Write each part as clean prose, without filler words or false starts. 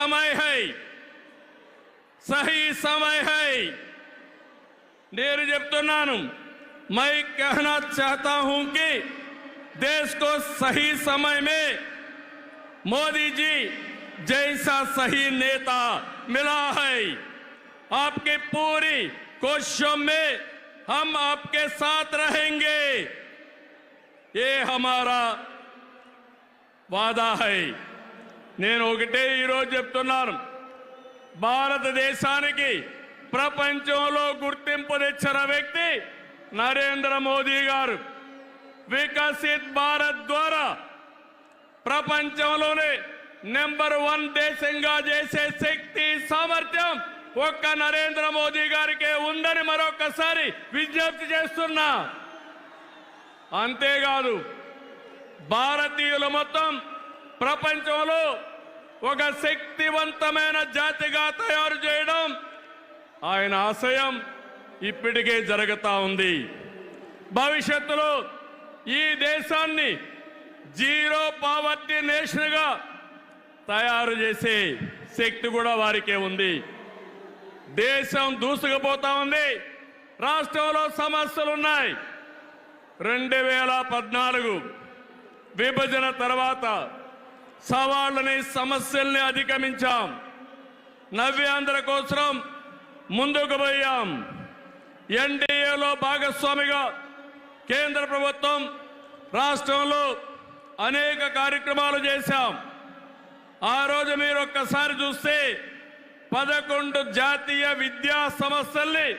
समय है, सही समय है। నేను చెప్తున్నాను, मैं कहना चाहता हूं कि देश को सही समय में मोदी जी जैसा सही नेता मिला है, आपकी पूरी कोशिशों में हम आपके साथ रहेंगे, ये हमारा वादा है। నేను ఒకటే ఈరోజు చెప్తున్నాను, భారతదేశానికి ప్రపంచంలో గుర్తింపు తెచ్చిన వ్యక్తి నరేంద్ర మోదీ గారు. వికసిత్ భారత్ ద్వారా ప్రపంచంలోనే నెంబర్ 1 దేశంగా చేసే శక్తి సామర్థ్యం ఒక్క నరేంద్ర మోదీ గారికే ఉందని మరొకసారి విజ్ఞప్తి చేస్తున్నా. అంతేకాదు, భారతీయులు మొత్తం ప్రపంచంలో ఒక శక్తివంతమైన జాతిగా తయారు చేయడం ఆయన ఆశయం ఇప్పటికే జరుగుతా ఉంది. భవిష్యత్తులో ఈ దేశాన్ని జీరో పావర్టీ నేషన్గా తయారు చేసే శక్తి కూడా వారికే ఉంది. దేశం దూసుకుపోతా ఉంది, రాష్ట్రంలో సమస్యలు ఉన్నాయి. 2014 విభజన తర్వాత సవాళ్ళని సమస్యల్ని అధిగమించాం. నవ్యాంధ్ర కోసం ముందుకు పోయాం. ఎన్డీఏలో భాగస్వామిగా కేంద్ర ప్రభుత్వం రాష్ట్రంలో అనేక కార్యక్రమాలు చేశాం. ఆ రోజు మీరు ఒక్కసారి చూస్తే 11 జాతీయ విద్యా సంస్థల్ని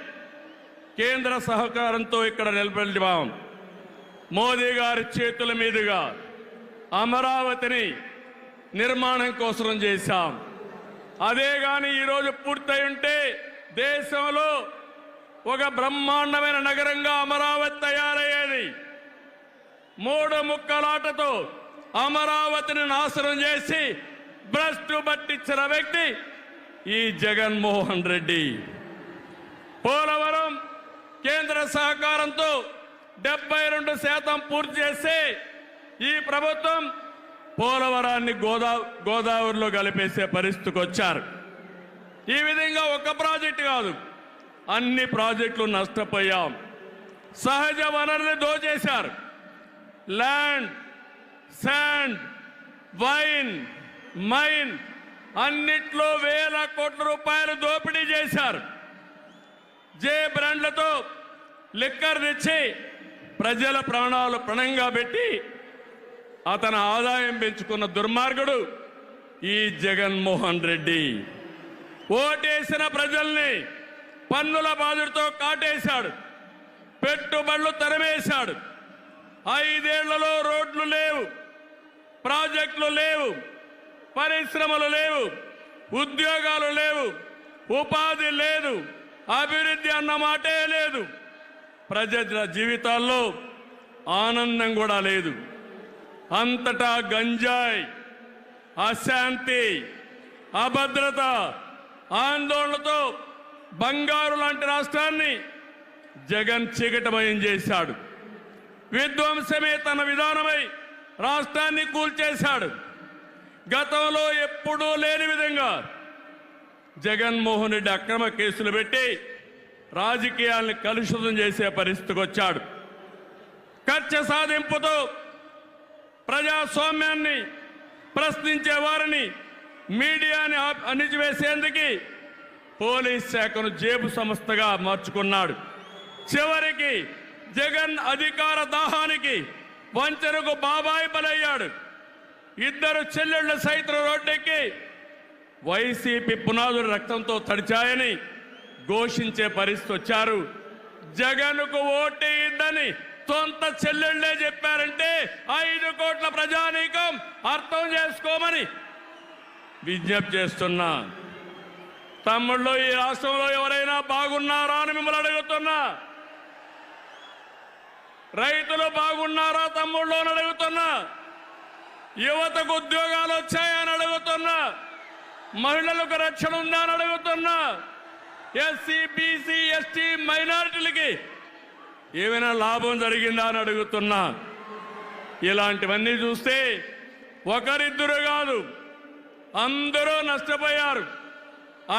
కేంద్ర సహకారంతో ఇక్కడ నిలబెట్టాం. మోదీ గారి చేతుల మీదుగా అమరావతిని నిర్మాణం కోసం చేశాం. అదే గాని ఈరోజు పూర్తయి ఉంటే దేశంలో ఒక బ్రహ్మాండమైన నగరంగా అమరావతి తయారయ్యేది. 3 ముక్కలాటతో అమరావతిని నాశనం చేసి భ్రష్టు పట్టించిన వ్యక్తి ఈ జగన్మోహన్ రెడ్డి. పోలవరం కేంద్ర సహకారంతో 72% పూర్తి చేసి ఈ ప్రభుత్వం పోలవరాన్ని గోదావరిలో కలిపేసే పరిస్థితికి వచ్చారు. ఈ విధంగా ఒక ప్రాజెక్టు కాదు, అన్ని ప్రాజెక్టులు నష్టపోయాం. సహజ వనరులు దోచేశారు. ల్యాండ్, శాండ్, వైన్, మైన్ అన్నిట్లో వేల కోట్ల రూపాయలు దోపిడీ చేశారు. జే బ్రాండ్లతో లిక్కర్ తెచ్చి ప్రజల ప్రాణాలు పణంగా పెట్టి అతని ఆదాయం పెంచుకున్న దుర్మార్గుడు ఈ జగన్మోహన్ రెడ్డి. ఓటేసిన ప్రజల్ని పన్నుల బాధుడితో కాటేశాడు, పెట్టుబడులు తరిమేశాడు. 5 ఏళ్లలో రోడ్లు లేవు, ప్రాజెక్టులు లేవు, పరిశ్రమలు లేవు, ఉద్యోగాలు లేవు, ఉపాధి లేదు, అభివృద్ధి అన్న మాటే లేదు. ప్రజల జీవితాల్లో ఆనందం కూడా లేదు. అంతటా గంజాయి, అశాంతి, అభద్రత, ఆందోళనతో బంగారు లాంటి రాష్ట్రాన్ని జగన్ చీకటమయం చేశాడు. విధ్వంసమే తన విధానమై రాష్ట్రాన్ని కూల్చేశాడు. గతంలో ఎప్పుడూ లేని విధంగా జగన్మోహన్ రెడ్డి అక్రమ కేసులు పెట్టి రాజకీయాలను కలుషితం చేసే పరిస్థితికి వచ్చాడు. కక్ష సాధింపుతో ప్రజాస్వామ్యాన్ని ప్రశ్నించే వారిని, మీడియాని అణిచివేసేందుకు పోలీస్ శాఖను జేబు సంస్థగా మార్చుకున్నాడు. చివరికి జగన్ అధికార దాహానికి, వంచనకు బాబాయి బలయ్యాడు. 2 చెల్లెళ్లు సైతం రోడ్డెక్కి వైసీపీ పునాదులు రక్తంతో తడిచాయని ఘోషించే పరిస్థితి వచ్చారు. జగన్కు ఓటేయద్దని సొంత చెల్లెళ్లే చెప్పారంటే 5 కోట్ల ప్రజానీకం అర్థం చేసుకోమని విజ్ఞప్తి చేస్తున్నా. తమ్ముళ్ళు, ఈ రాష్ట్రంలో ఎవరైనా బాగున్నారా అని మిమ్మల్ని అడుగుతున్నా. రైతులు బాగున్నారా తమ్ముళ్ళు అని అడుగుతున్నా. యువతకు ఉద్యోగాలు వచ్చాయని అడుగుతున్నా. మహిళలకు రక్షణ ఉందా అని అడుగుతున్నా. ఎస్సీ, బీసీ, ఎస్టీ, మైనారిటీలకి ఏమైనా లాభం జరిగిందా అని అడుగుతున్నా. ఇలాంటివన్నీ చూస్తే ఒకరిద్దరు కాదు, అందరూ నష్టపోయారు.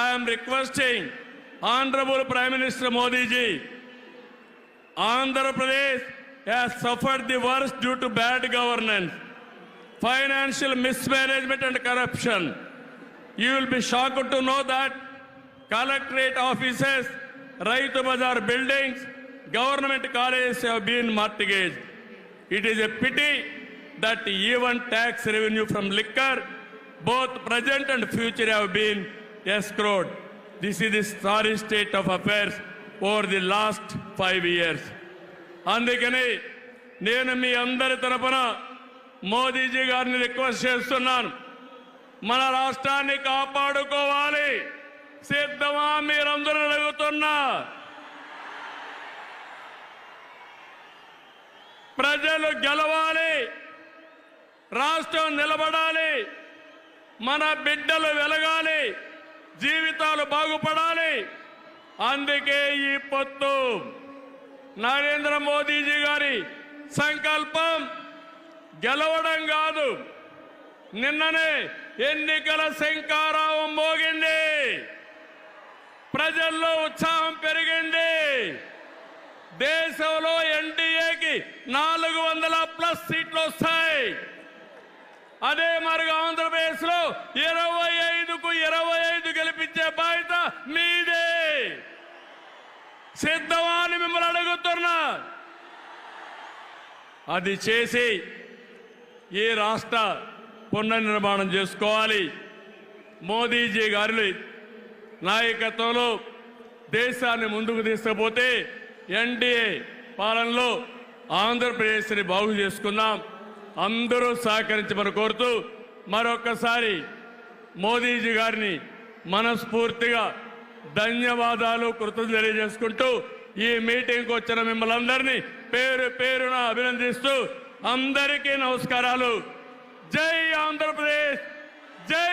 I'm requesting honourable prime minister Modiji, Andhra Pradesh has suffered the worst due to bad governance, financial mismanagement and corruption. You will be shocked to know that collectorate offices, Raitu Bazar buildings, government colleges have been mortgaged. It is a pity that even tax revenue from liquor, both present and future, have been escrowed. This is the sorry state of affairs over the last 5 years. అందుకని నేను మీ అందరి తరపున మోదీజీ గారిని request చేస్తున్నాను, మన రాష్ట్రాన్ని కాపాడుకోవాలి. సిద్ధమా మీరందరూ అడుగుతున్నా? ప్రజలు గెలవాలి, రాష్ట్రం నిలబడాలి, మన బిడ్డలు వెలగాలి, జీవితాలు బాగుపడాలి. అందుకే ఈ పొత్తు. నరేంద్ర మోదీజీ గారి సంకల్పం గెలవడం కాదు. నిన్ననే ఎన్నికల శంఖారావం మోగింది, ప్రజల్లో ఉత్సాహం పెరిగింది. దేశంలో ఎన్డీఏకి 400+ సీట్లు వస్తాయి. అదే మరి ఆంధ్రప్రదేశ్ లో 25కు 25 గెలిపించే బాధ్యత మీదే. సిద్ధమా అని మిమ్మల్ని అడుగుతున్నా. అది చేసి ఈ రాష్ట్ర పునర్నిర్మాణం చేసుకోవాలి. మోదీజీ గారి నాయకత్వంలో దేశాన్ని ముందుకు తీసుకుపోతే ఎన్డీఏ పాలనలో ఆంధ్రప్రదేశ్ని బాగు చేసుకుందాం. అందరూ సహకరించమని కోరుతూ మరొకసారి మోదీజీ గారిని మనస్ఫూర్తిగా ధన్యవాదాలు, కృతజ్ఞతలు తెలియజేసుకుంటూ ఈ మీటింగ్కి వచ్చిన మిమ్మల్ని అందరినీ పేరు పేరున అభినందిస్తూ అందరికీ నమస్కారాలు. జై ఆంధ్రప్రదేశ్, జై